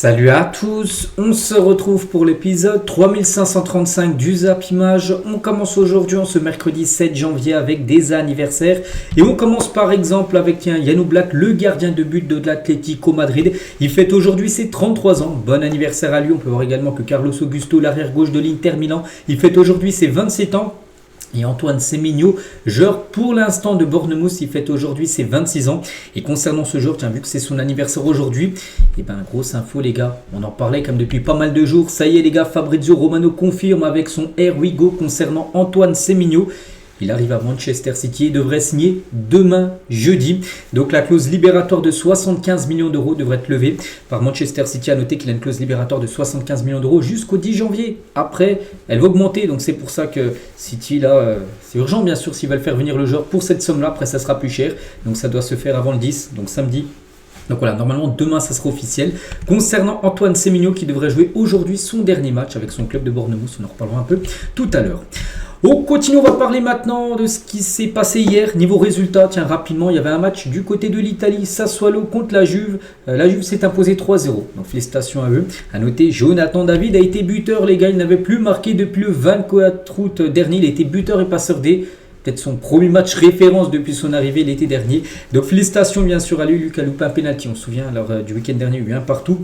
Salut à tous, on se retrouve pour l'épisode 3535 du Zap Image. On commence aujourd'hui, ce mercredi 7 janvier, avec des anniversaires. Et on commence par exemple avec Yann Oblak, le gardien de but de l'Atlético Madrid. Il fête aujourd'hui ses 33 ans. Bon anniversaire à lui. On peut voir également que Carlos Augusto, l'arrière gauche de l'Inter Milan, il fête aujourd'hui ses 27 ans. Et Antoine Semenyo, joueur pour l'instant de Bournemouth, il fête aujourd'hui ses 26 ans. Et concernant ce joueur, vu que c'est son anniversaire aujourd'hui, et grosse info les gars, on en parlait comme depuis pas mal de jours. Ça y est les gars, Fabrizio Romano confirme avec son Here We Go concernant Antoine Semenyo. Il arrive à Manchester City et devrait signer demain jeudi. Donc la clause libératoire de 75 millions d'euros devrait être levée par Manchester City. A noter qu'il a une clause libératoire de 75 millions d'euros jusqu'au 10 janvier. Après, elle va augmenter. Donc c'est pour ça que City, là, c'est urgent bien sûr s'ils veulent faire venir le joueur pour cette somme-là. Après, ça sera plus cher. Donc ça doit se faire avant le 10, donc samedi. Donc voilà, normalement demain ça sera officiel. Concernant Antoine Semenyo qui devrait jouer aujourd'hui son dernier match avec son club de Bournemouth, on en reparlera un peu tout à l'heure. On continue, on va parler maintenant de ce qui s'est passé hier. Niveau résultat, tiens rapidement, il y avait un match du côté de l'Italie, Sassuolo contre la Juve. La Juve s'est imposée 3-0, donc félicitations à eux. A noter, Jonathan David a été buteur, les gars, il n'avait plus marqué depuis le 24 août dernier. Il a été buteur et passeur D. Peut-être son premier match référence depuis son arrivée l'été dernier. Donc félicitations bien sûr à lui, Luc a loupé un penalty, on se souvient lors du week-end dernier, il y a eu un partout.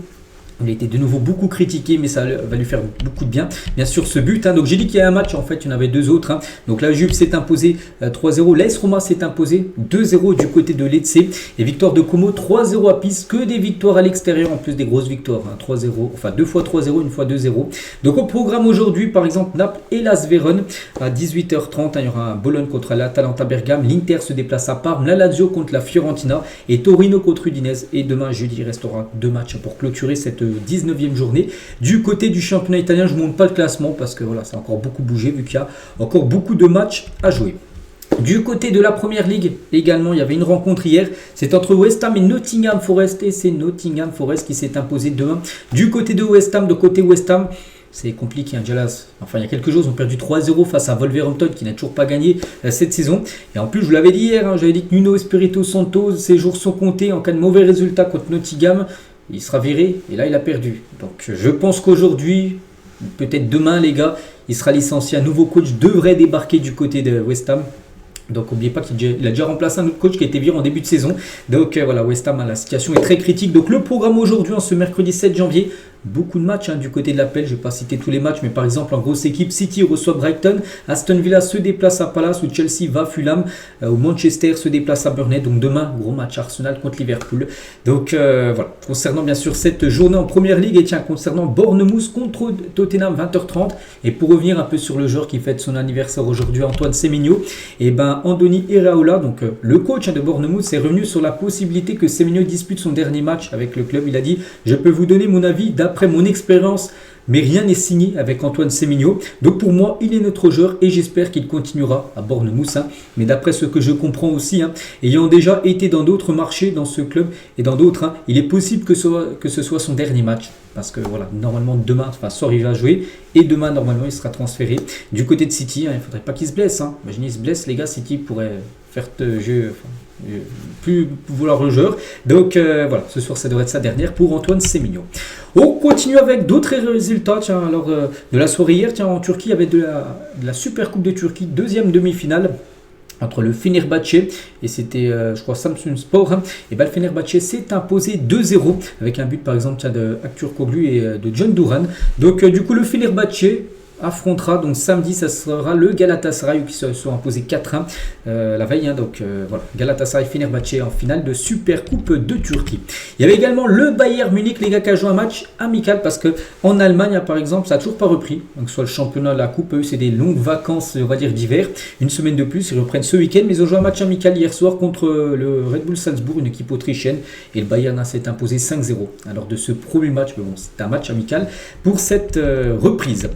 Il a été de nouveau beaucoup critiqué, mais ça va lui faire beaucoup de bien. Bien sûr, ce but. Donc, j'ai dit qu'il y a un match. En fait, il y en avait deux autres. Donc, la Juve s'est imposée 3-0. L'AS Roma s'est imposée 2-0 du côté de Lecce. Et victoire de Como 3-0 à Pise. Que des victoires à l'extérieur, en plus des grosses victoires. 3-0. Enfin, deux fois 3-0, une fois 2-0. Donc, au programme aujourd'hui, par exemple, Naples et Las Vérone. À 18h30, il y aura un Bologne contre l'Atalanta Bergame. L'Inter se déplace à Parme. La Lazio contre la Fiorentina. Et Torino contre Udinese. Et demain, jeudi, il restera deux matchs pour clôturer cette 19e journée. Du côté du championnat italien, je ne monte pas le classement parce que voilà, ça a encore beaucoup bougé vu qu'il y a encore beaucoup de matchs à jouer. Du côté de la Première Ligue, également, il y avait une rencontre hier. C'est entre West Ham et Nottingham Forest. Et c'est Nottingham Forest qui s'est imposé demain. Du côté de West Ham, c'est compliqué. Enfin, il y a quelques jours, ils ont perdu 3-0 face à Wolverhampton qui n'a toujours pas gagné cette saison. Et en plus, je vous l'avais dit hier, j'avais dit que Nuno Espirito Santo, ses jours sont comptés en cas de mauvais résultat contre Nottingham. Il sera viré et là il a perdu. Donc je pense qu'aujourd'hui, peut-être demain les gars, il sera licencié. Un nouveau coach devrait débarquer du côté de West Ham. Donc n'oubliez pas qu'il a déjà remplacé un autre coach qui a été viré en début de saison. Donc voilà, West Ham, la situation est très critique. Donc le programme aujourd'hui, ce mercredi 7 janvier, beaucoup de matchs du côté de l'Appel. Je ne vais pas citer tous les matchs, mais par exemple en grosse équipe, City reçoit Brighton, Aston Villa se déplace à Palace, ou Chelsea va à Fulham, ou Manchester se déplace à Burnley. Donc demain, gros match Arsenal contre Liverpool. Donc voilà, concernant bien sûr cette journée en Première Ligue, et tiens, concernant Bournemouth contre Tottenham 20h30. Et pour revenir un peu sur le joueur qui fête son anniversaire aujourd'hui, Antoine Semenyo, et Andoni Iraola, donc le coach de Bournemouth, est revenu sur la possibilité que Semenyo dispute son dernier match avec le club. Il a dit: je peux vous donner mon avis d'après mon expérience, mais rien n'est signé avec Antoine Semenyo. Donc pour moi, il est notre joueur et j'espère qu'il continuera à Bournemouth. Mais d'après ce que je comprends aussi, ayant déjà été dans d'autres marchés dans ce club et dans d'autres, il est possible que ce soit son dernier match. Parce que voilà, normalement demain, soir il va jouer et demain normalement il sera transféré du côté de City. Il ne faudrait pas qu'il se blesse. Imaginez, il se blesse les gars, City pourrait faire jeu, plus vouloir le joueur. Donc voilà, ce soir ça devrait être sa dernière pour Antoine Semenyo. On continue avec d'autres résultats. De la soirée hier, en Turquie, il y avait de la Super Coupe de Turquie, deuxième demi-finale entre le Fenerbahçe et c'était je crois Samsun Spor. Et le Fenerbahçe s'est imposé 2-0 avec un but par exemple de Aktürkoğlu et de John Duran. Donc du coup le Fenerbahçe affrontera donc samedi, ça sera le Galatasaray qui se sont imposés 4-1 la veille. Donc voilà, Galatasaray Fenerbahçe en finale de Super Coupe de Turquie. Il y avait également le Bayern Munich, les gars, qui a joué un match amical parce que en Allemagne par exemple, ça n'a toujours pas repris. Donc soit le championnat, la coupe, eux c'est des longues vacances, on va dire d'hiver, une semaine de plus, ils reprennent ce week-end, mais ils ont joué un match amical hier soir contre le Red Bull Salzbourg, une équipe autrichienne, et le Bayern s'est imposé 5-0 alors de ce premier match. Mais bon, c'était un match amical pour cette reprise.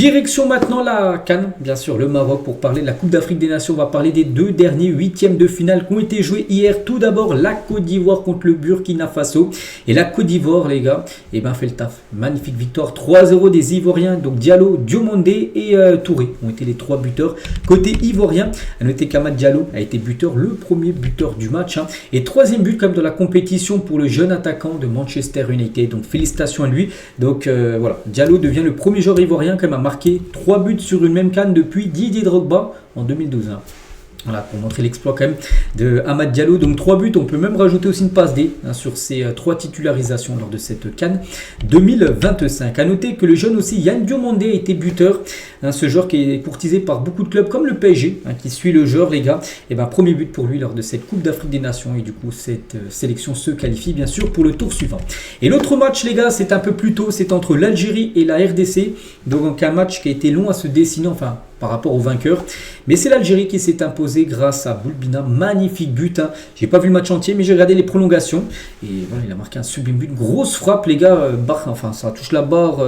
Direction maintenant la CAN, bien sûr le Maroc, pour parler de la Coupe d'Afrique des Nations. On va parler des 2 derniers huitièmes de finale qui ont été joués hier. Tout d'abord la Côte d'Ivoire contre le Burkina Faso. Et la Côte d'Ivoire, les gars, fait le taf. Magnifique victoire 3-0 des Ivoiriens. Donc Diallo, Diomandé et Touré ont été les 3 buteurs. Côté ivoirien, à noter qu'Amad Diallo a été buteur, le premier buteur du match. Et 3e but comme dans la compétition pour le jeune attaquant de Manchester United. Donc félicitations à lui. Donc voilà, Diallo devient le premier joueur ivoirien qui a marqué 3 buts sur une même CAN depuis Didier Drogba en 2012. Voilà, pour montrer l'exploit quand même de Amad Diallo. Donc 3 buts, on peut même rajouter aussi une passe D sur ces 3 titularisations lors de cette CAN 2025. A noter que le jeune aussi Yann Diomandé a été buteur. Ce joueur qui est courtisé par beaucoup de clubs comme le PSG, qui suit le joueur, les gars. Et premier but pour lui lors de cette Coupe d'Afrique des Nations. Et du coup, cette sélection se qualifie bien sûr pour le tour suivant. Et l'autre match, les gars, c'est un peu plus tôt. C'est entre l'Algérie et la RDC. Donc un match qui a été long à se dessiner, enfin par rapport au vainqueur. Mais c'est l'Algérie qui s'est imposée grâce à Boulbina. Magnifique but. J'ai pas vu le match entier, mais j'ai regardé les prolongations. Et voilà, il a marqué un sublime but. Grosse frappe, les gars. Ça touche la barre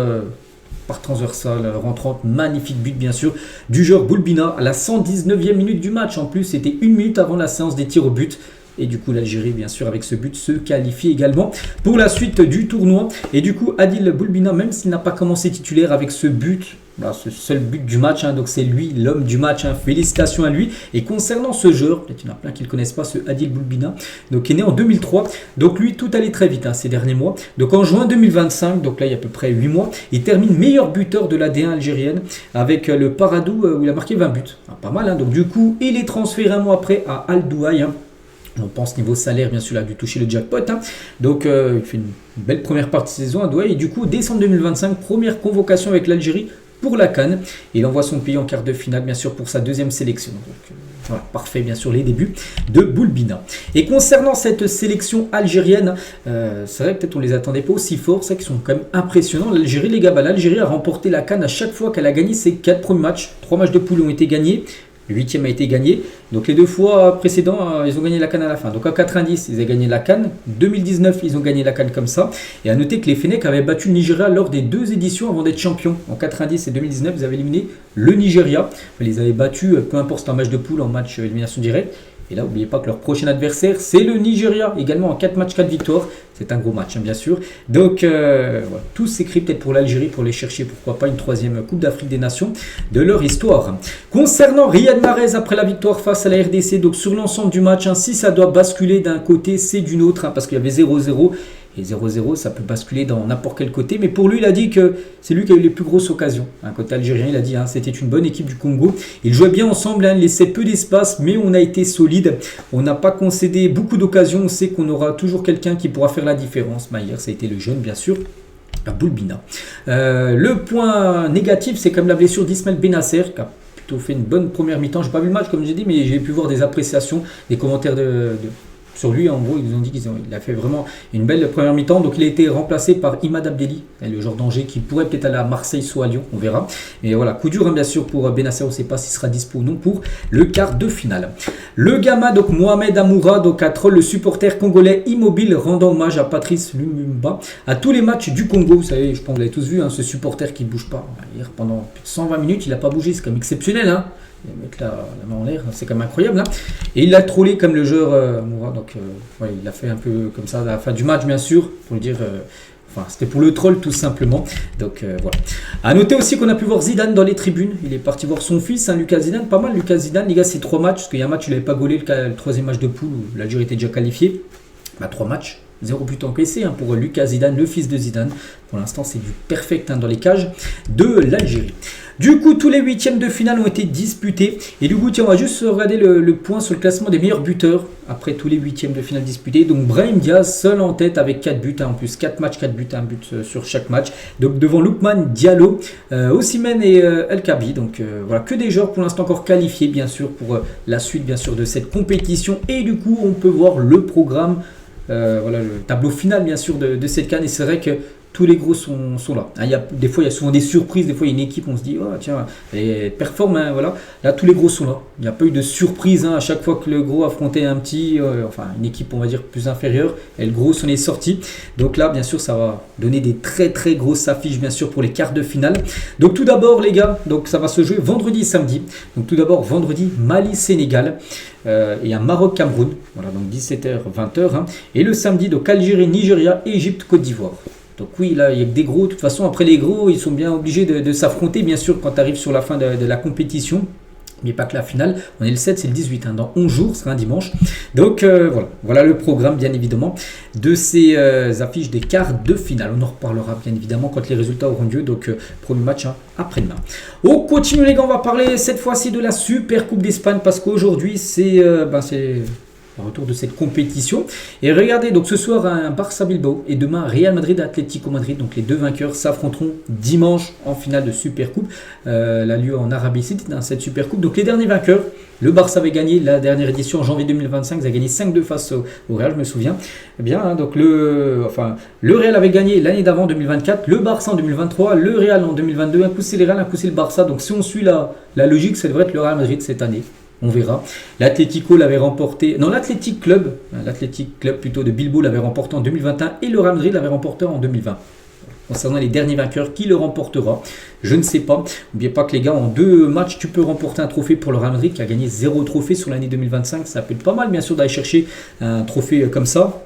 par transversale, rentrante. Magnifique but, bien sûr, du joueur Boulbina à la 119e minute du match. En plus, c'était 1 minute avant la séance des tirs au but. Et du coup, l'Algérie, bien sûr, avec ce but, se qualifie également pour la suite du tournoi. Et du coup, Adil Boulbina, même s'il n'a pas commencé titulaire avec ce but, ce seul but du match, donc c'est lui l'homme du match, félicitations à lui. Et concernant ce joueur, peut-être il y en a plein qui ne le connaissent pas, ce Adil Boulbina, donc qui est né en 2003, donc lui tout allait très vite ces derniers mois. Donc en juin 2025, donc là il y a à peu près 8 mois, il termine meilleur buteur de la D1 algérienne avec le Paradou où il a marqué 20 buts, pas mal, donc du coup il est transféré un mois après à Al Douaï. On pense niveau salaire, bien sûr, il a dû toucher le jackpot. Donc, il fait une belle première partie de saison à Douai. Et du coup, décembre 2025, première convocation avec l'Algérie pour la CAN. Il envoie son pays en quart de finale, bien sûr, pour sa 2e sélection. Donc, voilà, parfait, bien sûr, les débuts de Boulbina. Et concernant cette sélection algérienne, c'est vrai que peut-être on ne les attendait pas aussi fort. C'est vrai qu'ils sont quand même impressionnants. L'Algérie, les gars, l'Algérie a remporté la CAN à chaque fois qu'elle a gagné ses 4 premiers matchs. 3 matchs de poule ont été gagnés. Le 8e a été gagné. Donc les 2 fois précédents, ils ont gagné la CAN à la fin. Donc en 90, ils ont gagné la CAN. 2019, ils ont gagné la CAN comme ça. Et à noter que les Fennecs avaient battu le Nigeria lors des 2 éditions avant d'être champions. En 90 et 2019, ils avaient éliminé le Nigeria. Ils les avaient battus, peu importe c'était un match de poule, en match élimination directe. Et là, n'oubliez pas que leur prochain adversaire, c'est le Nigeria, également en 4 matchs, 4 victoires. C'est un gros match, bien sûr. Donc, voilà, tout s'écrit peut-être pour l'Algérie, pour les chercher, pourquoi pas, une 3e Coupe d'Afrique des Nations de leur histoire. Concernant Riyad Mahrez, après la victoire face à la RDC, donc sur l'ensemble du match, si ça doit basculer d'un côté, c'est d'une autre, parce qu'il y avait 0-0. Et 0-0, ça peut basculer dans n'importe quel côté. Mais pour lui, il a dit que c'est lui qui a eu les plus grosses occasions. Côté algérien, il a dit c'était une bonne équipe du Congo. Ils jouaient bien ensemble, ils laissaient peu d'espace, mais on a été solide. On n'a pas concédé beaucoup d'occasions. On sait qu'on aura toujours quelqu'un qui pourra faire la différence. Hier, ça a été le jeune, bien sûr, à Boulbina. Le point négatif, c'est comme la blessure d'Ismaël Benasser, qui a plutôt fait une bonne première mi-temps. Je n'ai pas vu le match, comme j'ai dit, mais j'ai pu voir des appréciations, des commentaires sur lui. En gros, ils ont dit qu'il a fait vraiment une belle première mi-temps. Donc, il a été remplacé par Imad Abdelli, le joueur d'Angers qui pourrait peut-être aller à Marseille, soit à Lyon. On verra. Mais voilà, coup dur, bien sûr, pour Benasser. On ne sait pas s'il sera dispo ou non pour le quart de finale. Le gamin, donc Mohamed Amoura, donc à Troll, le supporter congolais immobile, rendant hommage à Patrice Lumumba à tous les matchs du Congo. Vous savez, je pense que vous l'avez tous vu, ce supporter qui ne bouge pas. Hier, pendant plus de 120 minutes, il n'a pas bougé. C'est quand même exceptionnel, mettre la main en l'air, c'est quand même incroyable. Et il l'a trollé comme le joueur Moura. Donc, il l'a fait un peu comme ça à la fin du match, bien sûr, pour le dire. C'était pour le troll tout simplement. Donc voilà. A noter aussi qu'on a pu voir Zidane dans les tribunes. Il est parti voir son fils, Lucas Zidane. Pas mal Lucas Zidane. Les gars, c'est 3 matchs. Parce qu'il y a un match, il n'avait pas gaulé, le 3e match de poule où l'Algérie était déjà qualifiée. 3 matchs. 0 but encaissé pour Lucas Zidane, le fils de Zidane. Pour l'instant, c'est du perfect dans les cages de l'Algérie. Du coup, tous les 8e de finale ont été disputés. Et du coup, tiens, on va juste regarder le point sur le classement des meilleurs buteurs après tous les 8e de finale disputés. Donc, Brahim Diaz, seul en tête avec 4 buts. En plus, 4 matchs, 4 buts, 1 but sur chaque match. Donc, devant Lookman, Diallo, Osimhen et El Kabi. Donc, voilà, que des joueurs pour l'instant encore qualifiés, bien sûr, pour la suite, bien sûr, de cette compétition. Et du coup, on peut voir le programme. Voilà le tableau final bien sûr de cette CAN. Et c'est vrai que tous les gros sont là. Des fois, il y a souvent des surprises. Des fois, il y a une équipe, on se dit, oh tiens, elle performe. Voilà. Là, tous les gros sont là. Il n'y a pas eu de surprise. À chaque fois que le gros affrontait un petit, une équipe, on va dire, plus inférieure, et le gros s'en est sorti. Donc là, bien sûr, ça va donner des très très grosses affiches, bien sûr, pour les quarts de finale. Donc tout d'abord, les gars, donc ça va se jouer vendredi et samedi. Donc tout d'abord, vendredi, Mali-Sénégal. Et un Maroc-Cameroun. Voilà, donc 17h, 20h. Et le samedi, donc Algérie, Nigeria, Égypte, Côte d'Ivoire. Donc oui, là, il y a que des gros. De toute façon, après les gros, ils sont bien obligés de s'affronter, bien sûr, quand tu arrives sur la fin de la compétition. Mais pas que la finale. On est le 7, c'est le 18. Dans 11 jours, ce sera un dimanche. Donc voilà le programme, bien évidemment, de ces affiches des quarts de finale. On en reparlera, bien évidemment, quand les résultats auront lieu. Donc, premier match après-demain. On continue, les gars. On va parler cette fois-ci de la Super Coupe d'Espagne parce qu'aujourd'hui, c'est le retour de cette compétition. Et regardez, donc ce soir un Barça Bilbao et demain Real Madrid Atlético Madrid. Donc les deux vainqueurs s'affronteront dimanche en finale de Super Coupe. La lieu en Arabie Saoudite, cette Super Coupe. Donc les derniers vainqueurs, le Barça avait gagné la dernière édition en janvier 2025. Ils avaient gagné 5-2 face au Real, je me souviens. Eh bien, donc le Real avait gagné l'année d'avant 2024, le Barça en 2023, le Real en 2022. Un coup c'est le Real, un coup c'est le Barça. Donc si on suit la logique, ça devrait être le Real Madrid cette année. On verra. L'Atlético l'avait remporté. Non, l'Athletic Club plutôt de Bilbao l'avait remporté en 2021 et le Real Madrid l'avait remporté en 2020. Concernant les derniers vainqueurs, qui le remportera? Je ne sais pas. N'oubliez pas que les gars, en 2 matchs, tu peux remporter un trophée pour le Real Madrid qui a gagné 0 trophée sur l'année 2025. Ça peut être pas mal, bien sûr, d'aller chercher un trophée comme ça.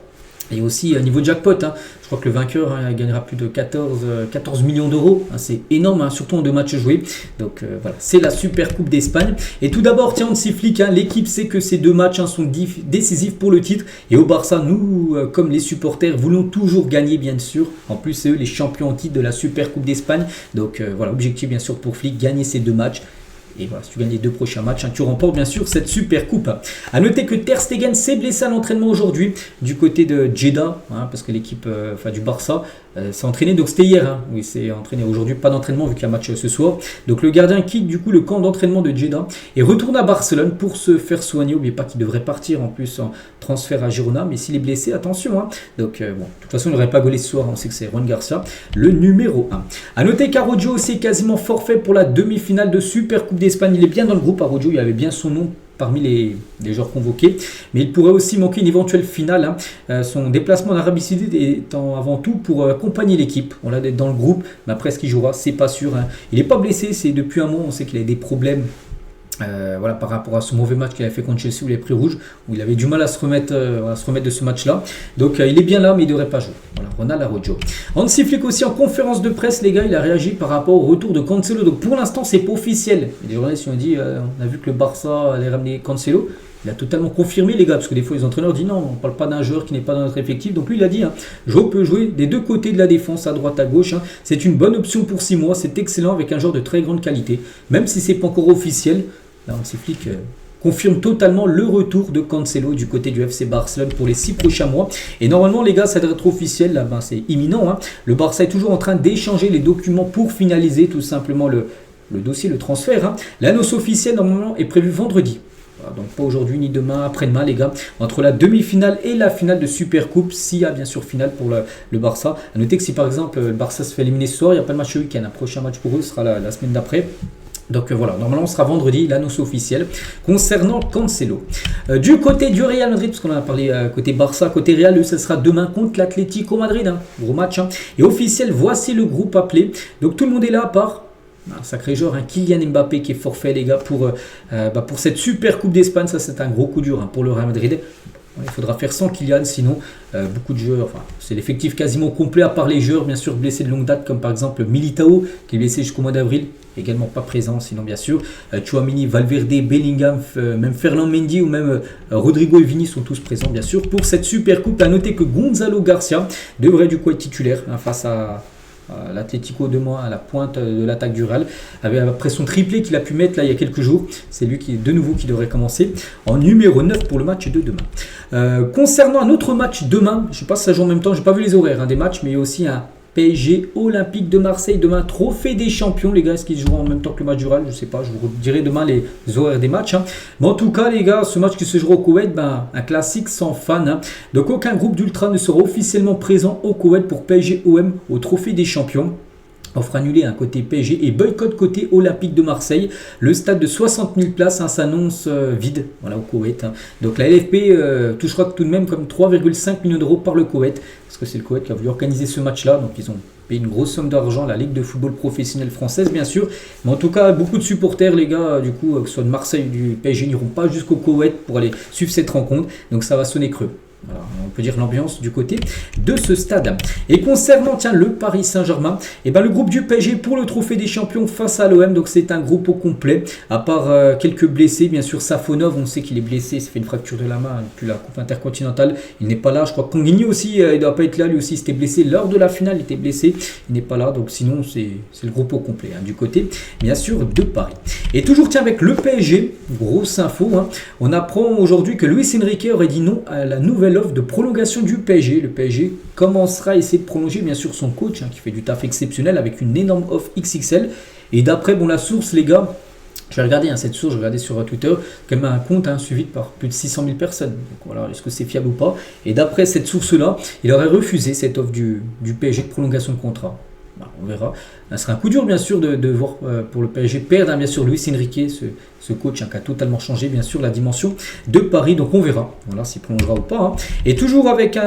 Et aussi niveau jackpot, je crois que le vainqueur gagnera plus de 14 millions d'euros. C'est énorme, surtout en 2 matchs joués. Donc voilà, c'est la Super Coupe d'Espagne. Et tout d'abord, tiens, on s'y flique. L'équipe sait que ces 2 matchs sont décisifs pour le titre. Et au Barça, nous, comme les supporters, voulons toujours gagner, bien sûr. En plus, c'est eux les champions en titre de la Super Coupe d'Espagne. Donc voilà, objectif, bien sûr, pour Flick, gagner ces 2 matchs. Et voilà, si tu gagnes les 2 prochains matchs, tu remportes bien sûr cette super coupe. A noter que Ter Stegen s'est blessé à l'entraînement aujourd'hui du côté de Jeddah, parce que l'équipe du Barça s'est entraînée. Donc c'était hier, où il s'est entraîné. Aujourd'hui, pas d'entraînement vu qu'il y a un match ce soir. Donc le gardien quitte du coup le camp d'entraînement de Jeddah et retourne à Barcelone pour se faire soigner. N'oubliez pas qu'il devrait partir en plus en transfert à Girona, mais s'il est blessé, attention. Donc de toute façon, il n'aurait pas gaulé ce soir. On sait que c'est Juan Garcia, le numéro 1. A noter qu'Araujo c'est quasiment forfait pour la demi-finale de Super Coupe d'Espagne. Il est bien dans le groupe. Araujo, il avait bien son nom parmi les joueurs convoqués, mais il pourrait aussi manquer une éventuelle finale. Son déplacement en Arabie Saoudite étant avant tout pour accompagner l'équipe. On l'a dans le groupe, mais après ce qu'il jouera, c'est pas sûr. Il n'est pas blessé, c'est depuis un mois, on sait qu'il a des problèmes. Par rapport à ce mauvais match qu'il avait fait contre Chelsea où il est pris rouge, où il avait du mal à se remettre de ce match-là. Donc il est bien là, mais il ne devrait pas jouer. Voilà, Ronald Araujo. Hansi Flick aussi en conférence de presse, les gars, il a réagi par rapport au retour de Cancelo. Donc pour l'instant, c'est pas officiel. Les journalistes ont dit, on a vu que le Barça allait ramener Cancelo. Il a totalement confirmé, les gars, parce que des fois les entraîneurs disent non, on ne parle pas d'un joueur qui n'est pas dans notre effectif. Donc lui, il a dit, Jo peut jouer des 2 côtés de la défense, à droite, à gauche. C'est une bonne option pour 6 mois. C'est excellent avec un joueur de très grande qualité, même si c'est pas encore officiel. Là, Hansi Flick confirme totalement le retour de Cancelo du côté du FC Barcelone pour les 6 prochains mois. Et normalement, les gars, ça devrait être officiel. Là, c'est imminent. Le Barça est toujours en train d'échanger les documents pour finaliser tout simplement le dossier, le transfert. L'annonce officielle, normalement, est prévue vendredi. Voilà, donc pas aujourd'hui ni demain, après-demain, les gars. Entre la demi-finale et la finale de Super Coupe, s'il y a bien sûr finale pour le Barça. A noter que si par exemple le Barça se fait éliminer ce soir, il n'y a pas de match ce week-end. Un prochain match pour eux sera la semaine d'après. Donc voilà, normalement on sera vendredi, l'annonce officielle concernant Cancelo. Du côté du Real Madrid, parce qu'on en a parlé côté Barça, côté Real, ce sera demain contre l'Atlético Madrid, gros match. Et officiel, voici le groupe appelé. Donc tout le monde est là à part un sacré joueur, Kylian Mbappé qui est forfait, les gars, pour cette super coupe d'Espagne. Ça c'est un gros coup dur pour le Real Madrid. Il faudra faire sans Kylian, sinon beaucoup de joueurs, c'est l'effectif quasiment complet à part les joueurs bien sûr blessés de longue date comme par exemple Militao qui est blessé jusqu'au mois d'avril, également pas présent, sinon bien sûr Tchouaméni, Valverde, Bellingham, même Ferland Mendy ou même Rodrigo et Vini sont tous présents bien sûr pour cette super coupe. À noter que Gonzalo Garcia devrait du coup être titulaire face à l'Atlético de Mois à la pointe de l'attaque du Real, après son triplé qu'il a pu mettre là il y a quelques jours. C'est lui qui devrait commencer en numéro 9 pour le match de demain. Concernant un autre match demain, je ne sais pas si ça joue en même temps, je n'ai pas vu les horaires des matchs, mais il y a aussi un PSG Olympique de Marseille demain, trophée des champions les gars, est-ce qu'ils joueront en même temps que le match du Real, je sais pas, je vous dirai demain les horaires des matchs hein. Mais en tout cas les gars, ce match qui se jouera au Koweït, un classique sans fans hein. Donc aucun groupe d'ultra ne sera officiellement présent au Koweït pour PSG OM au trophée des champions. Offre annulée un côté PSG et boycott côté Olympique de Marseille. Le stade de 60 000 places s'annonce vide voilà, au Koweït. Hein. Donc la LFP touchera tout de même comme 3,5 millions d'euros par le Koweït. Parce que c'est le Koweït qui a voulu organiser ce match-là. Donc ils ont payé une grosse somme d'argent à la Ligue de football professionnelle française bien sûr. Mais en tout cas, beaucoup de supporters les gars, du coup, que ce soit de Marseille ou du PSG, n'iront pas jusqu'au Koweït pour aller suivre cette rencontre. Donc ça va sonner creux. Voilà, on peut dire l'ambiance du côté de ce stade. Et concernant le Paris Saint-Germain, le groupe du PSG pour le trophée des champions face à l'OM, donc c'est un groupe au complet, à part quelques blessés, bien sûr Safonov, on sait qu'il est blessé, ça fait une fracture de la main depuis la Coupe intercontinentale, il n'est pas là, je crois que Conguigny aussi, il ne doit pas être là, lui aussi s'était blessé, lors de la finale il était blessé, il n'est pas là, donc sinon c'est le groupe au complet, hein, du côté bien sûr de Paris. Et toujours avec le PSG, grosse info, hein, on apprend aujourd'hui que Luis Enrique aurait dit non à la nouvelle offre de prolongation du PSG. Le PSG commencera à essayer de prolonger bien sûr son coach hein, qui fait du taf exceptionnel avec une énorme offre XXL. Et d'après la source les gars, je vais regarder cette source, je vais regarder sur Twitter, quand même un compte suivi par plus de 600 000 personnes. Donc voilà, est-ce que c'est fiable ou pas? Et d'après cette source-là, il aurait refusé cette offre du PSG de prolongation de contrat. On verra. Ce sera un coup dur bien sûr de voir pour le PSG perdre bien sûr Luis Enrique, ce coach qui a totalement changé bien sûr la dimension de Paris. Donc on verra voilà, s'il prolongera ou pas. Hein. Et toujours avec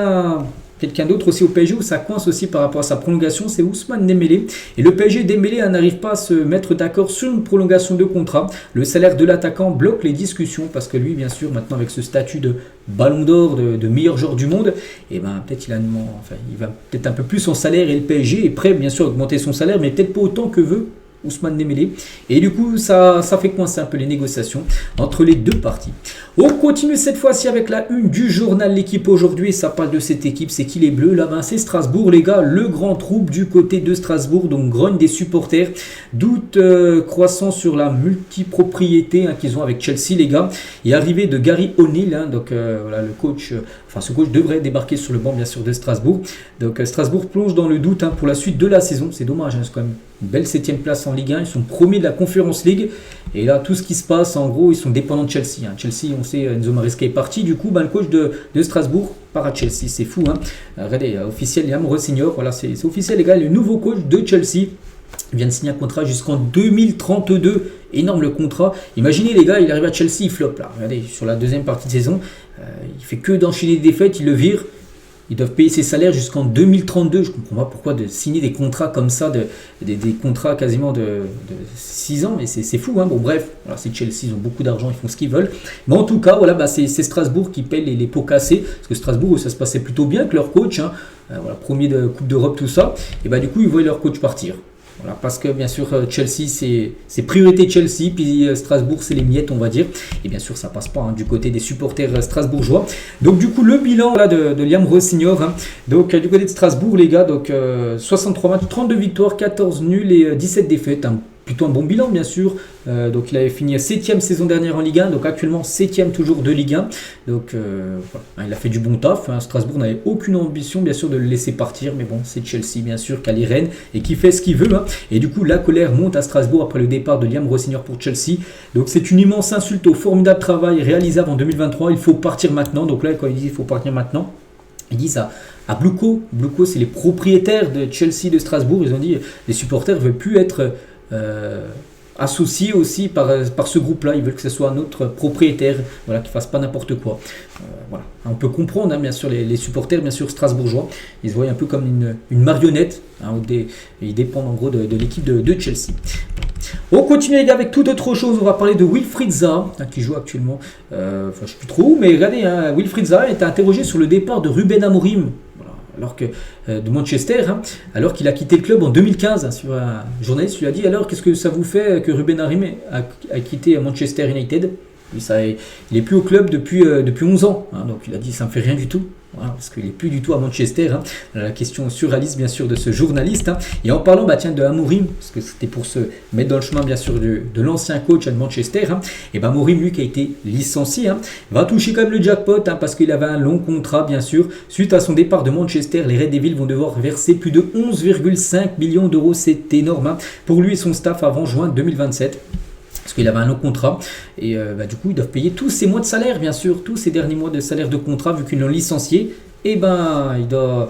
quelqu'un d'autre aussi au PSG où ça coince aussi par rapport à sa prolongation, c'est Ousmane Dembélé. Et le PSG Dembélé n'arrive pas à se mettre d'accord sur une prolongation de contrat. Le salaire de l'attaquant bloque les discussions parce que lui, bien sûr, maintenant avec ce statut de ballon d'or, de meilleur joueur du monde, et peut-être il va peut-être un peu plus son salaire et le PSG est prêt bien sûr à augmenter son salaire, mais peut-être pas autant que veut Ousmane Dembélé. Et du coup, ça fait coincer un peu les négociations entre les deux parties. On continue cette fois-ci avec la une du journal L'équipe aujourd'hui. Et ça parle de cette équipe, c'est qui les Bleus? Là-bas, c'est Strasbourg, les gars. Le grand trouble du côté de Strasbourg. Donc, grogne des supporters. Doute croissant sur la multipropriété qu'ils ont avec Chelsea, les gars. Et arrivée de Gary O'Neill. Donc, voilà, le coach... ce coach devrait débarquer sur le banc, bien sûr, de Strasbourg. Donc, Strasbourg plonge dans le doute pour la suite de la saison. C'est dommage, c'est quand même une belle 7e place en Ligue 1. Ils sont premiers de la Conference League. Et là, tout ce qui se passe, en gros, ils sont dépendants de Chelsea. Chelsea, on sait, Enzo Maresca est parti. Du coup, le coach de Strasbourg part à Chelsea. C'est fou. Regardez, officiel, Liam Rossignol. Voilà, c'est officiel, les gars. Le nouveau coach de Chelsea. Il vient de signer un contrat jusqu'en 2032. Énorme le contrat. Imaginez, les gars, il arrive à Chelsea, il floppe là. Regardez, sur la deuxième partie de saison, il fait que d'enchaîner des défaites, il le vire. Ils doivent payer ses salaires jusqu'en 2032. Je ne comprends pas pourquoi de signer des contrats comme ça, des contrats quasiment de 6 ans. Et c'est fou. Bon, bref, voilà, c'est Chelsea, ils ont beaucoup d'argent, ils font ce qu'ils veulent. Mais en tout cas, voilà, c'est Strasbourg qui paye les pots cassés. Parce que Strasbourg, ça se passait plutôt bien avec leur coach. Voilà, premier de Coupe d'Europe, tout ça. Et du coup, ils voyaient leur coach partir. Voilà, parce que bien sûr Chelsea c'est priorité Chelsea, puis Strasbourg c'est les miettes on va dire, et bien sûr ça passe pas du côté des supporters strasbourgeois. Donc du coup le bilan là, de Liam Rossignol, donc du côté de Strasbourg les gars, donc 63 matchs, 32 victoires, 14 nuls et 17 défaites, plutôt un bon bilan bien sûr. Donc il avait fini 7e saison dernière en Ligue 1, donc actuellement 7e toujours de Ligue 1. Donc voilà, il a fait du bon taf. Strasbourg n'avait aucune ambition bien sûr de le laisser partir, mais bon c'est Chelsea bien sûr qui a les rênes et qui fait ce qu'il veut. Et du coup la colère monte à Strasbourg après le départ de Liam Rossignol pour Chelsea. Donc c'est une immense insulte au formidable travail réalisé en 2023. Il faut partir maintenant. Donc là quand il dit il faut partir maintenant, ils disent à Bluco. Bluco c'est les propriétaires de Chelsea de Strasbourg. Ils ont dit les supporters ne veulent plus être associés aussi par ce groupe-là. Ils veulent que ce soit un autre propriétaire, voilà, qui ne fasse pas n'importe quoi. Voilà. On peut comprendre, bien sûr, les supporters, bien sûr, strasbourgeois. Ils se voient un peu comme une marionnette. Ils dépendent en gros de l'équipe de Chelsea. On continue les gars avec toute autre chose. On va parler de Wilfried Zaha qui joue actuellement. Je ne sais plus trop où, mais regardez, Wilfried Zaha est interrogé sur le départ de Ruben Amorim. Alors que de Manchester, alors qu'il a quitté le club en 2015, sur un journaliste lui a dit alors qu'est-ce que ça vous fait que Ruben Amorim a quitté Manchester United? Il n'est plus au club depuis 11 ans, donc il a dit ça me fait rien du tout. Voilà, parce qu'il n'est plus du tout à Manchester. La question surréaliste, bien sûr, de ce journaliste. Et en parlant de Amorim, parce que c'était pour se mettre dans le chemin, bien sûr, de l'ancien coach de Manchester, et Amorim, lui, qui a été licencié, va toucher quand même le jackpot, parce qu'il avait un long contrat, bien sûr. Suite à son départ de Manchester, les Red Devils vont devoir verser plus de 11,5 millions d'euros. C'est énorme pour lui et son staff avant juin 2027. Parce qu'il avait un long contrat et du coup ils doivent payer tous ces mois de salaire, bien sûr, tous ces derniers mois de salaire de contrat vu qu'ils l'ont licencié. Et il doit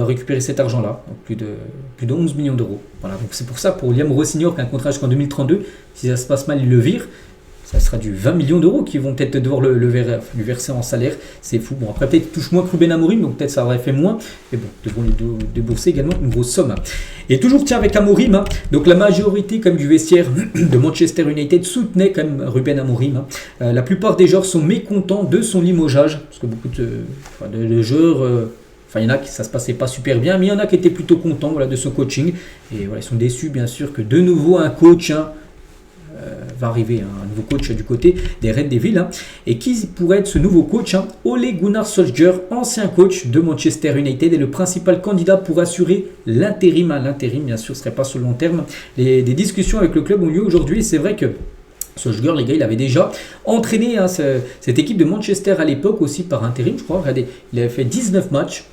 récupérer cet argent-là, donc plus de 11 millions d'euros. Voilà, donc c'est pour ça pour Liam Rossignol qui a un contrat jusqu'en 2032, si ça se passe mal, il le vire. Ça sera du 20 millions d'euros qui vont peut-être devoir lui verser en salaire. C'est fou. Bon, après, peut-être qu'il touche moins que Ruben Amorim, donc peut-être ça aurait fait moins. Mais bon, devront lui débourser également une grosse somme. Et toujours, tiens, avec Amorim, donc la majorité comme du vestiaire de Manchester United soutenait quand même Ruben Amorim. La plupart des joueurs sont mécontents de son limogeage, parce que beaucoup de joueurs... il y en a qui ça se passait pas super bien, mais il y en a qui étaient plutôt contents de son coaching. Et voilà, ils sont déçus, bien sûr, que de nouveau un coach... va arriver un nouveau coach du côté des Red Devils. Et qui pourrait être ce nouveau coach? Ole Gunnar Solskjaer, ancien coach de Manchester United, est le principal candidat pour assurer l'intérim. L'intérim, bien sûr, ne serait pas sur le long terme. Des discussions avec le club ont lieu aujourd'hui. C'est vrai que Solskjaer, les gars, il avait déjà entraîné cette équipe de Manchester à l'époque aussi par intérim, je crois. Regardez, il avait fait 19 matchs.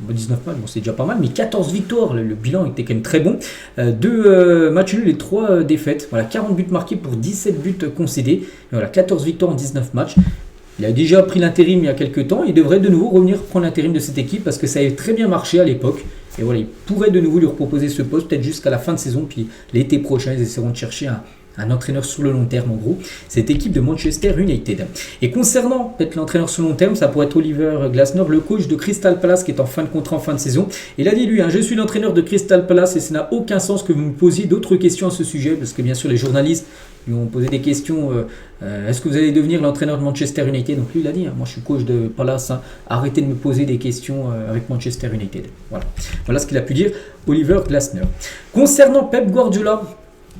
19 matchs, bon, c'est déjà pas mal, mais 14 victoires, le bilan était quand même très bon. 2 matchs nuls et 3 défaites. Voilà, 40 buts marqués pour 17 buts concédés. Et voilà, 14 victoires en 19 matchs. Il a déjà pris l'intérim il y a quelques temps. Il devrait de nouveau revenir prendre l'intérim de cette équipe parce que ça avait très bien marché à l'époque. Et voilà, il pourrait de nouveau lui proposer ce poste, peut-être jusqu'à la fin de saison. Puis l'été prochain, ils essaieront de chercher un entraîneur sur le long terme, en gros, cette équipe de Manchester United. Et concernant peut-être l'entraîneur sur le long terme, ça pourrait être Oliver Glasner, le coach de Crystal Palace qui est en fin de contrat en fin de saison. Il a dit lui, je suis l'entraîneur de Crystal Palace et ça n'a aucun sens que vous me posiez d'autres questions à ce sujet, parce que bien sûr les journalistes lui ont posé des questions, est-ce que vous allez devenir l'entraîneur de Manchester United? Donc lui il a dit, moi je suis coach de Palace, arrêtez de me poser des questions avec Manchester United. Voilà ce qu'il a pu dire Oliver Glasner. Concernant Pep Guardiola,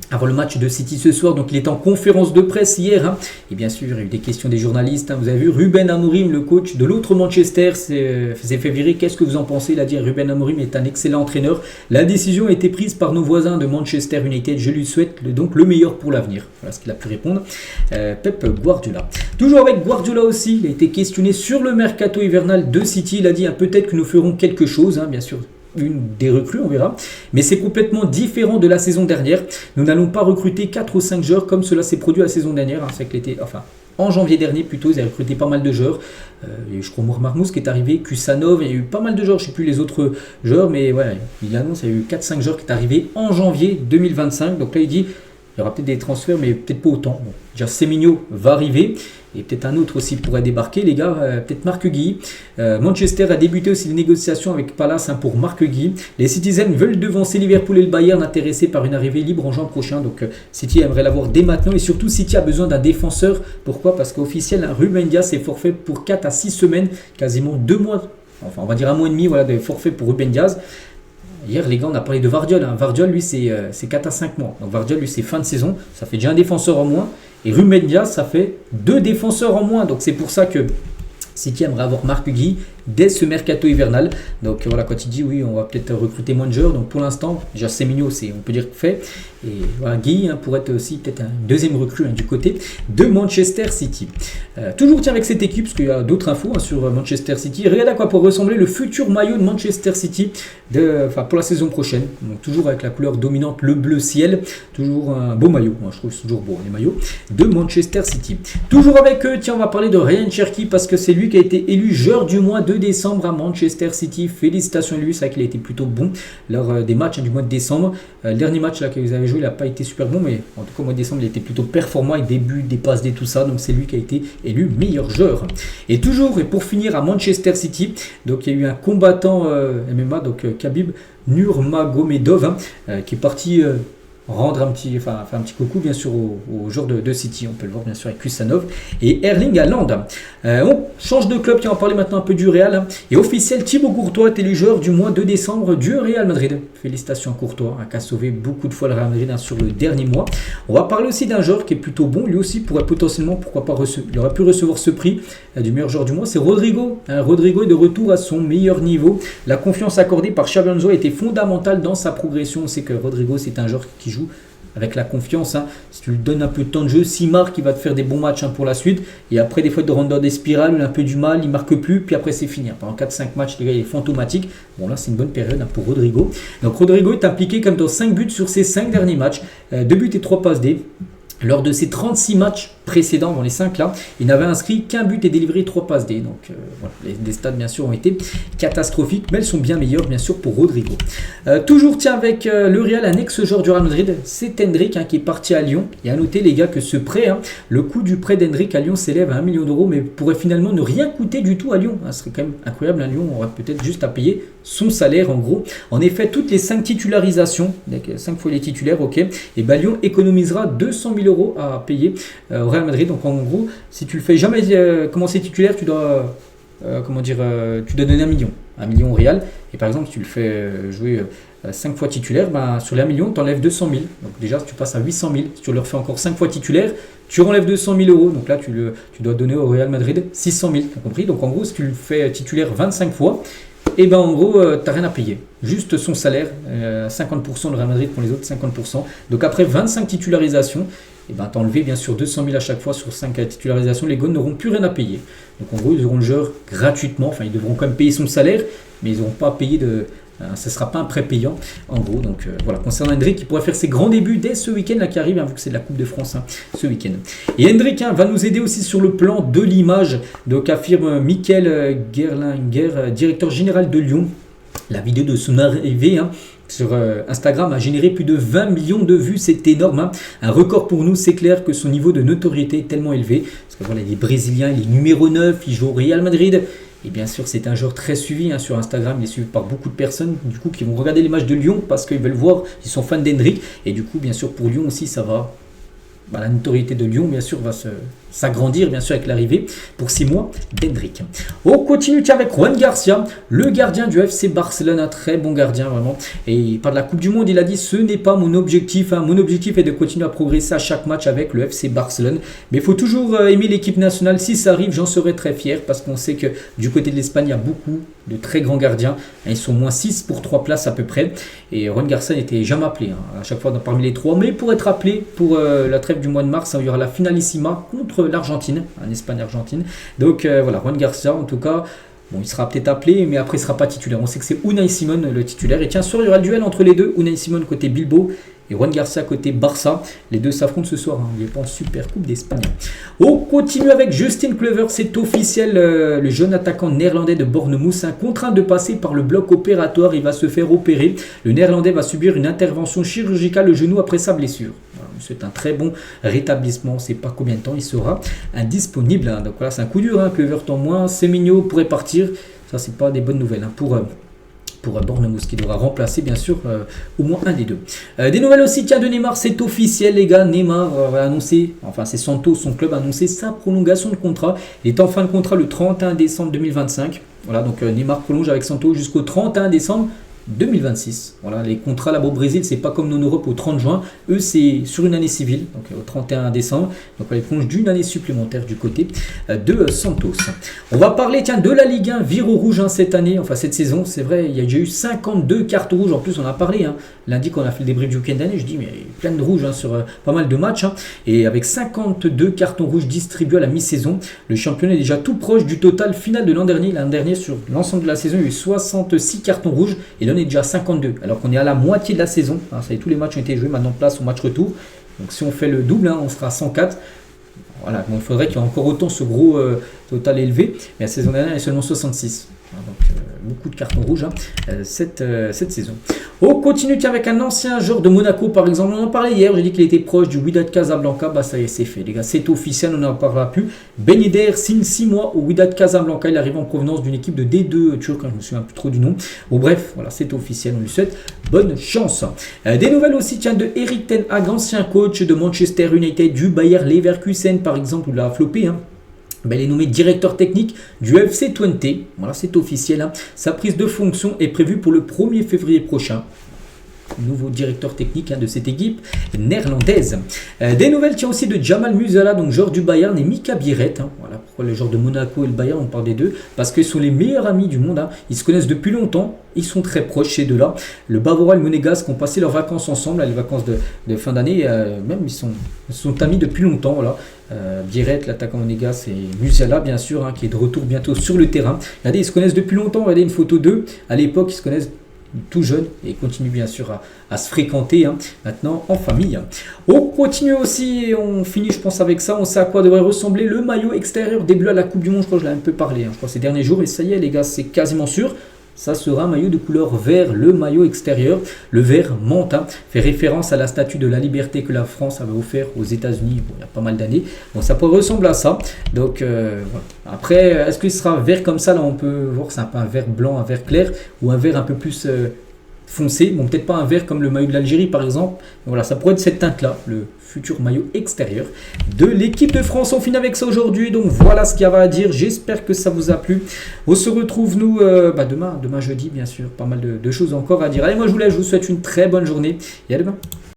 avant le match de City ce soir, donc il est en conférence de presse hier, et bien sûr il y a eu des questions des journalistes, vous avez vu Ruben Amorim, le coach de l'autre Manchester, s'est fait virer. Qu'est-ce que vous en pensez? Il a dit Ruben Amorim est un excellent entraîneur, la décision a été prise par nos voisins de Manchester United, je lui souhaite donc le meilleur pour l'avenir. Voilà ce qu'il a pu répondre Pep Guardiola. Toujours avec Guardiola aussi, il a été questionné sur le mercato hivernal de City, il a dit peut-être que nous ferons quelque chose, bien sûr une des recrues, on verra. Mais c'est complètement différent de la saison dernière. Nous n'allons pas recruter 4 ou 5 joueurs comme cela s'est produit la saison dernière. C'est que l'été, en janvier dernier plutôt, ils avaient recruté pas mal de joueurs. Il y a eu, je crois, Marmousse qui est arrivé, Kusanov, il y a eu pas mal de joueurs, je ne sais plus les autres joueurs, mais ouais, il annonce qu'il y a eu 4-5 joueurs qui est arrivé en janvier 2025. Donc là, il dit il y aura peut-être des transferts, mais peut-être pas autant. Bon, déjà, Semenyo va arriver. Et peut-être un autre aussi pourrait débarquer, les gars, peut-être Marc Guy. Manchester a débuté aussi les négociations avec Palace pour Marc Guy. Les Citizens veulent devancer Liverpool et le Bayern intéressés par une arrivée libre en juin prochain. Donc City aimerait l'avoir dès maintenant. Et surtout, City a besoin d'un défenseur. Pourquoi? Parce qu'officiel, Ruben Dias est forfait pour 4 à 6 semaines, quasiment 2 mois. Enfin, on va dire 1 mois et demi de forfait pour Ruben Dias. Hier, les gars, on a parlé de Vardiol. Vardiol, lui, c'est 4 à 5 mois. Donc Vardiol, lui, c'est fin de saison. Ça fait déjà un défenseur en moins. Et Ruben Dias, ça fait 2 défenseurs en moins. Donc c'est pour ça que City aimerait avoir Marc Guy dès ce mercato hivernal. Donc voilà, quand il dit oui, on va peut-être recruter moins de joueurs. Donc pour l'instant, déjà Semenyo, on peut dire fait. Et voilà, Guy pourrait être aussi peut-être un deuxième recrue du côté de Manchester City. Toujours avec cette équipe, parce qu'il y a d'autres infos sur Manchester City. Regardez à quoi peut ressembler le futur maillot de Manchester City pour la saison prochaine. Donc toujours avec la couleur dominante, le bleu ciel. Toujours un beau maillot. Moi, je trouve c'est toujours beau, les maillots de Manchester City. Toujours avec eux, tiens, on va parler de Ryan Cherki parce que c'est lui qui a été élu joueur du mois de décembre à Manchester City. Félicitations à lui, c'est vrai qu'il a été plutôt bon lors des matchs du mois de décembre. Le dernier match là que vous avez joué, il n'a pas été super bon, mais en tout cas au mois de décembre, il était plutôt performant avec des buts, des passes, tout ça. Donc c'est lui qui a été élu meilleur joueur. Et toujours, et pour finir à Manchester City, donc il y a eu un combattant MMA, donc Khabib Nurmagomedov, qui est parti rendre faire un petit coucou bien sûr aux joueurs de City. On peut le voir bien sûr avec Kusanov et Erling Haaland. On change de club, on va parler maintenant un peu du Real. Et officiel, Thibaut Courtois était le joueur du mois de décembre du Real Madrid. Félicitations Courtois, qui a sauvé beaucoup de fois le Real Madrid sur le dernier mois. On va parler aussi d'un joueur qui est plutôt bon, lui aussi pourrait potentiellement, pourquoi pas, il aurait pu recevoir ce prix du meilleur joueur du mois, c'est Rodrigo. Rodrigo est de retour à son meilleur niveau. La confiance accordée par Xabi Alonso a été fondamentale dans sa progression. On sait que Rodrigo, c'est un joueur qui joue avec la confiance. Si tu lui donnes un peu de temps de jeu, s'il marque, il va te faire des bons matchs pour la suite. Et après, des fois, de rendre dans des spirales, il a un peu du mal, il ne marque plus, puis après, c'est fini. Pendant 4-5 matchs, les gars, il est fantomatique. Bon, là, c'est une bonne période pour Rodrigo. Donc, Rodrigo est impliqué comme dans 5 buts sur ses 5 derniers matchs. 2 buts et 3 passes D. Lors de ses 36 matchs précédents, dans les 5 là, il n'avait inscrit qu'un but et délivré 3 passes D. Donc voilà, les stats bien sûr ont été catastrophiques, mais elles sont bien meilleures bien sûr pour Rodrigo. Toujours tiens avec le Real, un ex-joueur du Real Madrid, c'est Hendrick qui est parti à Lyon. Et à noter les gars que ce prêt, le coût du prêt d'Hendrick à Lyon s'élève à 1 million d'euros, mais pourrait finalement ne rien coûter du tout à Lyon. Ce serait quand même incroyable, Lyon aurait peut-être juste à payer son salaire en gros. En effet, toutes les 5 titularisations, 5 fois les titulaires, ok, et Lyon économisera 200 000 euros à payer au Real Madrid. Donc en gros, si tu le fais jamais commencer titulaire, tu dois tu dois donner 1 million. 1 million au Real. Et par exemple, si tu le fais jouer 5 fois titulaire, sur les 1 million, tu enlèves 200 000. Donc déjà, tu passes à 800 000. Si tu le refais encore 5 fois titulaire, tu enlèves 200 000 euros. Donc là, tu dois donner au Real Madrid 600 000. Tu as compris? Donc en gros, si tu le fais titulaire 25 fois, et en gros, tu n'as rien à payer. Juste son salaire, 50% le Real Madrid pour les autres 50%. Donc après 25 titularisations, tu as enlevé bien sûr 200 000 à chaque fois sur 5 titularisations. Les gars n'auront plus rien à payer. Donc en gros, ils auront le joueur gratuitement. Enfin, ils devront quand même payer son salaire, mais ils n'auront pas à payer de... ce ne sera pas un prêt payant en gros. Donc voilà, concernant Hendrick, il pourrait faire ses grands débuts dès ce week-end là qui arrive, vu que c'est de la Coupe de France ce week-end. Et Hendrick va nous aider aussi sur le plan de l'image, donc affirme Michael Gerlinger, directeur général de Lyon. La vidéo de son arrivée sur Instagram a généré plus de 20 millions de vues, c'est énorme. Un record pour nous, c'est clair que son niveau de notoriété est tellement élevé. Parce que voilà, il est brésilien, il est numéro 9, il joue au Real Madrid. Et bien sûr, c'est un joueur très suivi sur Instagram. Il est suivi par beaucoup de personnes du coup, qui vont regarder les matchs de Lyon parce qu'ils veulent voir, ils sont fans d'Hendrick. Et du coup, bien sûr, pour Lyon aussi, ça va. La notoriété de Lyon, bien sûr, va s'agrandir, bien sûr, avec l'arrivée pour 6 mois d'Hendrick. On continue avec Juan Garcia, le gardien du FC Barcelone, un très bon gardien, vraiment. Et il parle de la Coupe du Monde, il a dit « Ce n'est pas mon objectif. Mon objectif est de continuer à progresser à chaque match avec le FC Barcelone. Mais il faut toujours aimer l'équipe nationale. Si ça arrive, j'en serai très fier parce qu'on sait que du côté de l'Espagne, il y a beaucoup de très grands gardiens. Ils sont moins 6 pour 3 places à peu près. Et Juan Garcia n'était jamais appelé à chaque fois parmi les 3. Mais pour être appelé pour la trêve du mois de mars, il y aura la finalissima contre l'Argentine, en Espagne-Argentine. Donc voilà, Juan Garcia en tout cas, bon, il sera peut-être appelé, mais après il ne sera pas titulaire. On sait que c'est Unai Simon le titulaire. Et tiens, il y aura le duel entre les deux, Unai Simon côté Bilbao et Juan Garcia côté Barça. Les deux s'affrontent ce soir. Il est pas en Super Coupe d'Espagne. On continue avec Justin Kluivert. C'est officiel. Le jeune attaquant néerlandais de Bournemouth, contraint de passer par le bloc opératoire. Il va se faire opérer. Le néerlandais va subir une intervention chirurgicale au genou après sa blessure. Voilà, c'est un très bon rétablissement. On ne sait pas combien de temps il sera indisponible. Donc voilà, c'est un coup dur. Kluivert en moins. Semenyo pourrait partir. Ça, c'est pas des bonnes nouvelles pour Bournemouth qui devra remplacer bien sûr au moins un des deux. Des nouvelles aussi de Neymar, c'est officiel les gars, Neymar va annoncer, enfin c'est Santos, son club a annoncé sa prolongation de contrat. Il est en fin de contrat le 31 décembre 2025. Voilà, donc Neymar prolonge avec Santos jusqu'au 31 décembre 2026. Voilà, les contrats là-bas au Brésil, c'est pas comme en Europe au 30 juin. Eux, c'est sur une année civile, donc au 31 décembre. Donc on les prolonge d'une année supplémentaire du côté de Santos. On va parler de la Ligue 1, vire au rouge cette année, enfin cette saison. C'est vrai, il y a déjà eu 52 cartes rouges. En plus, on en a parlé. Lundi, quand on a fait le débrief du week-end dernier, je dis, mais plein de rouges sur pas mal de matchs. Et avec 52 cartons rouges distribués à la mi-saison, le championnat est déjà tout proche du total final de l'an dernier. L'an dernier, sur l'ensemble de la saison, il y a eu 66 cartons rouges. Et là, on est déjà à 52, alors qu'on est à la moitié de la saison. Ça y est, tous les matchs ont été joués, maintenant place au match retour. Donc si on fait le double, on sera à 104. Voilà, donc il faudrait qu'il y ait encore autant ce gros total élevé. Mais la saison dernière, il y a seulement 66. Donc beaucoup de cartons rouges cette saison. On continue avec un ancien joueur de Monaco par exemple. On en parlait hier, j'ai dit qu'il était proche du Wydad Casablanca. Bah ça y est, c'est fait les gars, c'est officiel, on n'en parlera plus. Ben Yedder signe 6 mois au Wydad Casablanca. Il arrive en provenance d'une équipe de D2 turque, je ne me souviens plus trop du nom. Bon bref, voilà, c'est officiel, on lui souhaite bonne chance. Des nouvelles aussi tiens, de Erik ten Hag, ancien coach de Manchester United, du Bayer Leverkusen par exemple, où il a floppé. Ben, il est nommé directeur technique du FC Twente. Voilà, c'est officiel. Sa prise de fonction est prévue pour le 1er février prochain. Nouveau directeur technique de cette équipe néerlandaise. Des nouvelles tiens aussi de Jamal Musiala, donc joueur du Bayern, et Mika Biret. Voilà pourquoi les joueurs de Monaco et le Bayern, on parle des deux, parce qu'ils sont les meilleurs amis du monde. Ils se connaissent depuis longtemps, ils sont très proches ces deux-là. Le Bavarois et le Monégasque ont passé leurs vacances ensemble, les vacances de fin d'année, même ils sont amis depuis longtemps. Voilà. Biret, l'attaquant monégasque, et Musiala bien sûr, qui est de retour bientôt sur le terrain. Regardez, ils se connaissent depuis longtemps. Regardez une photo d'eux. À l'époque, ils se connaissent tout jeune et continue bien sûr à se fréquenter maintenant en famille. On continue aussi et on finit je pense avec ça. On sait à quoi devrait ressembler le maillot extérieur des Bleus à la Coupe du Monde. Je crois que je l'ai un peu parlé, je crois ces derniers jours, et ça y est les gars, c'est quasiment sûr. Ça sera un maillot de couleur vert, le maillot extérieur, le vert menthe, fait référence à la statue de la liberté que la France avait offert aux États-Unis il y a pas mal d'années. Bon, ça pourrait ressembler à ça. Donc voilà. Après, est-ce qu'il sera vert comme ça? Là, on peut voir que c'est un peu un vert blanc, un vert clair, ou un vert un peu plus foncé. Bon, peut-être pas un vert comme le maillot de l'Algérie par exemple. Mais voilà, ça pourrait être cette teinte-là, le futur maillot extérieur de l'équipe de France. On finit avec ça aujourd'hui, donc voilà ce qu'il y avait à dire. J'espère que ça vous a plu. On se retrouve nous demain jeudi bien sûr, pas mal de choses encore à dire. Allez, moi je vous laisse, je vous souhaite une très bonne journée et à demain.